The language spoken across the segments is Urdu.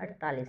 48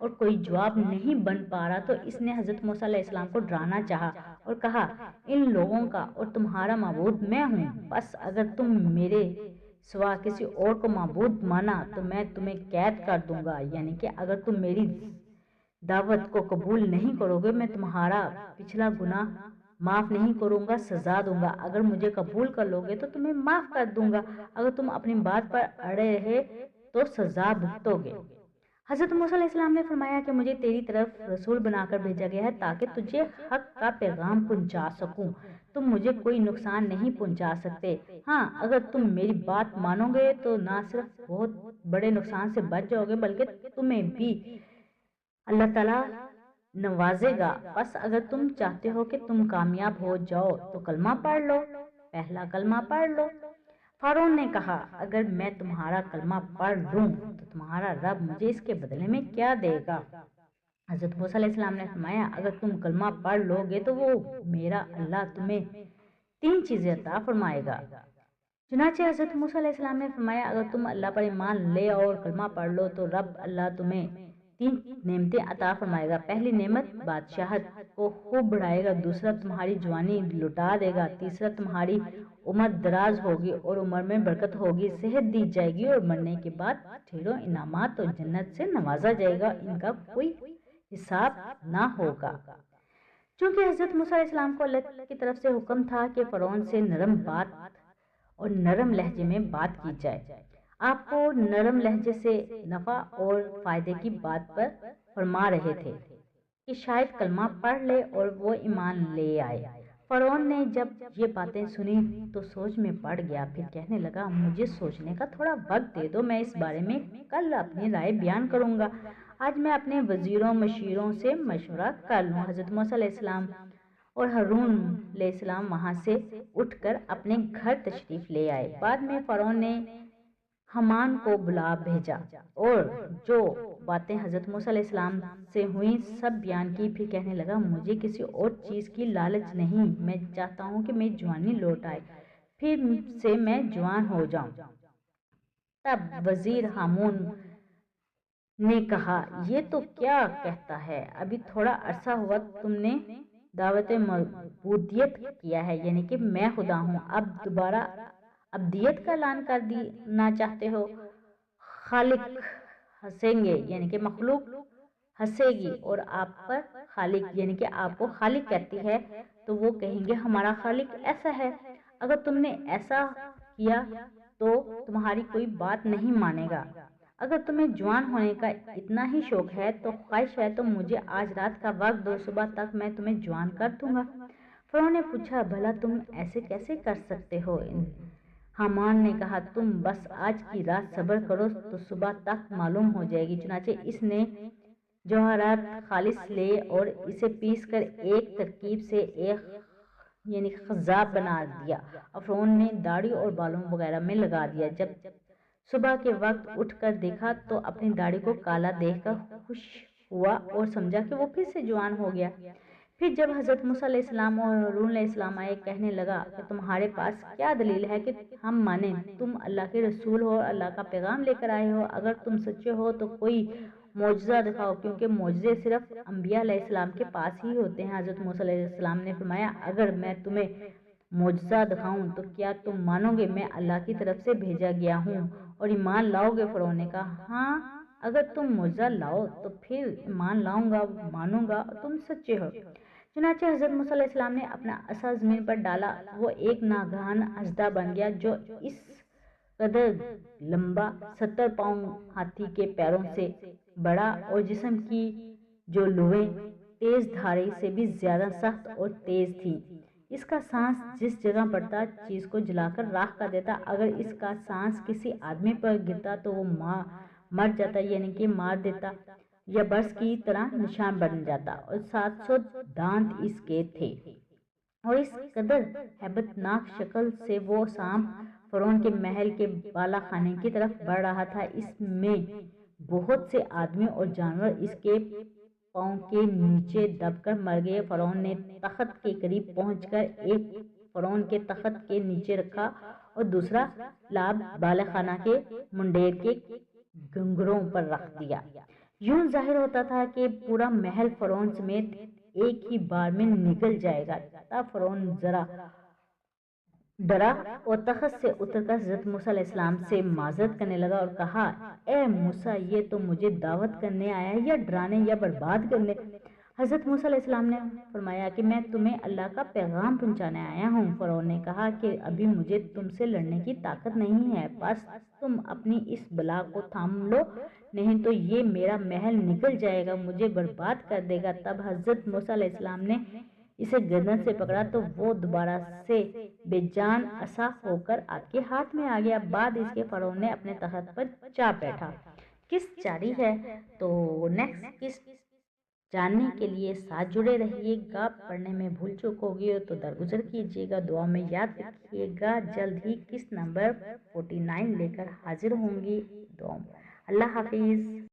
اور کوئی جواب نہیں بن پا رہا تو اس نے حضرت موسیٰ علیہ السلام کو ڈرانا چاہا اور کہا ان لوگوں کا اور تمہارا معبود میں ہوں، بس اگر تم میرے سوا کسی اور کو معبود مانا تو میں تمہیں قید کر دوں گا، یعنی کہ اگر تم میری دعوت کو قبول نہیں کرو گے میں تمہارا پچھلا گناہ معاف نہیں کروں گا، سزا دوں گا، اگر مجھے قبول کر لو گے تو تمہیں معاف کر دوں گا، اگر تم اپنی بات پر اڑے رہے تو سزا بھگتو گے۔ حضرت موسیٰ علیہ السلام نے فرمایا کہ مجھے تیری طرف رسول بنا کر بھیجا گیا ہے تاکہ تجھے حق کا پیغام پہنچا سکوں، تم مجھے کوئی نقصان نہیں پہنچا سکتے، ہاں اگر تم میری بات مانو گے تو نہ صرف بہت بڑے نقصان سے بچ جاؤ گے بلکہ تمہیں بھی اللہ تعالیٰ نوازے گا، بس اگر تم چاہتے ہو کہ تم کامیاب ہو جاؤ تو کلمہ پڑھ لو، پہلا کلمہ پڑھ لو۔ فرعون نے کہا اگر میں تمہارا کلمہ پڑھ لوں تو تمہارا رب مجھے اس کے بدلے میں کیا دے گا؟ حضرت موسیٰ علیہ السلام نے فرمایا اگر تم کلمہ پڑھ لو گے تو وہ میرا اللہ تمہیں 3 چیزیں عطا فرمائے گا۔ چنانچہ حضرت موسیٰ علیہ السلام نے فرمایا اگر تم اللہ پر ایمان لے اور کلمہ پڑھ لو تو رب اللہ تمہیں 3 نعمتیں عطا فرمائے گا، پہلی نعمت بادشاہت کو خوب بڑھائے گا، دوسرا تمہاری جوانی لٹا دے گا، تیسرا تمہاری عمر دراز ہوگی اور عمر میں برکت ہوگی، صحت دی جائے گی اور مرنے کے بعد ڈھیروں انعامات اور جنت سے نوازا جائے گا، ان کا کوئی حساب نہ ہوگا۔ چونکہ حضرت موسیٰ علیہ السلام کو اللہ کی طرف سے حکم تھا کہ فرعون سے نرم بات اور نرم لہجے میں بات کی جائے، آپ کو نرم لہجے سے نفع اور فائدے کی بات پر فرما رہے تھے کہ شاید کلمہ پڑھ لے اور وہ ایمان لے آئے۔ فرعون نے جب یہ باتیں سنی تو سوچ میں پڑ گیا، پھر کہنے لگا مجھے سوچنے کا تھوڑا وقت دے دو، میں اس بارے میں کل اپنی رائے بیان کروں گا، آج میں اپنے وزیروں مشیروں سے مشورہ کر لوں۔ حضرت موسیٰ علیہ السلام اور ہارون علیہ السلام وہاں سے اٹھ کر اپنے گھر تشریف لے آئے۔ بعد میں فرعون نے حامان کو بلا بھیجا اور جو باتیں حضرت موسیٰ علیہ السلام سے ہوئیں سب بیان کی، پھر کہنے لگا مجھے کسی اور چیز کی لالچ نہیں، میں چاہتا ہوں کہ میری جوانی لوٹ آئے، پھر سے میں جوان ہو جاؤں۔ تب وزیر ہامون نے کہا یہ تو کیا کہتا ہے، ابھی تھوڑا عرصہ ہوا تم نے دعوت معبودیت کیا ہے، یعنی کہ میں خدا ہوں، اب دوبارہ عبدیت کا اعلان کر دینا چاہتے ہو؟ خالق ہنسیں گے، یعنی کہ مخلوق ہنسے گی اور آپ پر خالق یعنی کہ آپ کو خالق کہتی ہے تو وہ کہیں گے ہمارا خالق ایسا ہے، اگر تم نے ایسا کیا تو تمہاری کوئی بات نہیں مانے گا، اگر تمہیں جوان ہونے کا اتنا ہی شوق ہے تو خواہش ہے تو مجھے آج رات کا وقت دو، صبح تک میں تمہیں جوان کر دوں گا۔ فرعون نے پوچھا بھلا تم ایسے کیسے کر سکتے ہو؟ حامان نے کہا تم بس آج کی رات صبر کرو تو صبح تک معلوم ہو جائے گی۔ چنانچہ اس نے جواہرات خالص لیے اور اسے پیس کر ایک ترکیب سے ایک یعنی خضاب بنا دیا اور فرعون نے داڑھی اور بالوں وغیرہ میں لگا دیا۔ جب صبح کے وقت اٹھ کر دیکھا تو اپنی داڑھی کو کالا دیکھ کر خوش ہوا اور سمجھا کہ وہ پھر سے جوان ہو گیا۔ پھر جب حضرت موسیٰ علیہ السلام اور ہارون علیہ السلام آئے، کہنے لگا کہ تمہارے پاس کیا دلیل ہے کہ ہم مانیں؟ تم اللہ کے رسول ہو، اللہ کا پیغام لے کر آئے ہو، اگر تم سچے ہو تو کوئی معجزہ دکھاؤ، کیونکہ معجزے صرف انبیاء علیہ السلام کے پاس ہی ہوتے ہیں۔ حضرت موسیٰ علیہ السلام نے فرمایا اگر میں تمہیں معجزہ دکھاؤں تو کیا تم مانو گے میں اللہ کی طرف سے بھیجا گیا ہوں اور ایمان لاؤ گے؟ فرعون نے کہا ہاں اگر تم معجزہ لاؤ تو پھر ایمان لاؤں گا، مانوں گا اور تم سچے ہو۔ چنانچہ حضرت موسیٰ علیہ السلام نے اپنا عصا زمین پر ڈالا، وہ ایک ناگہان اژدہا بن گیا جو اس قدر لمبا 70 پاؤں ہاتھی کے پیروں سے بڑا اور جسم کی جو لویں تیز دھاڑی سے بھی زیادہ سخت اور تیز تھی، اس کا سانس جس جگہ پڑتا چیز کو جلا کر راکھ کر دیتا، اگر اس کا سانس کسی آدمی پر گرتا تو وہ مر جاتا یعنی کہ مار دیتا یا برس کی طرح نشان بن جاتا، اور 700 دانت اس کے تھے اور اس قدر ہیبت ناک شکل سے وہ سانپ فرعون کے محل کے بالا خانے کی طرف بڑھ رہا تھا، اس میں بہت سے آدمی اور جانور اس کے پاؤں کے نیچے دب کر مر گئے۔ فرعون نے تخت کے قریب پہنچ کر ایک فرعون کے تخت کے نیچے رکھا اور دوسرا لاب بالا خانہ کے منڈیر کے گنگروں پر رکھ دیا۔ یوں ظاہر ہوتا تھا کہ پورا محل فرعون سمیت ایک ہی بار میں نگل جائے گا۔ تب فرعون ذرا ڈرا اور تخت سے اتر کر حضرت موسیٰ علیہ السلام سے معذرت کرنے لگا اور کہا، اے موسیٰ، یہ تو مجھے دعوت کرنے آیا ہے یا ڈرانے یا برباد کرنے؟ حضرت موسیٰ علیہ السلام نے فرمایا کہ میں تمہیں اللہ کا پیغام پہنچانے آیا ہوں۔ فرعون نے کہا کہ ابھی مجھے تم سے لڑنے کی طاقت نہیں ہے، بس تم اپنی اس بلا کو تھام لو، نہیں تو یہ میرا محل نکل جائے گا، مجھے برباد کر دے گا۔ تب حضرت موسیٰ علیہ السلام نے اسے گردن سے پکڑا تو وہ دوبارہ سے بے جان عصا ہو کر آپ کے ہاتھ میں آ گیا۔ بعد اس کے فرعون نے اپنے تخت پر جا بیٹھا۔ قسط جاری ہے، تو نیکسٹ قسط جاننے کے لیے ساتھ جڑے رہیے گا۔ پڑھنے میں بھول چوک ہوگی تو درگزر کیجیے گا، دعا میں یاد رکھیے گا۔ جلد ہی قسط نمبر 49 لے کر حاضر ہوں گی۔ دعا اللہ حافظ۔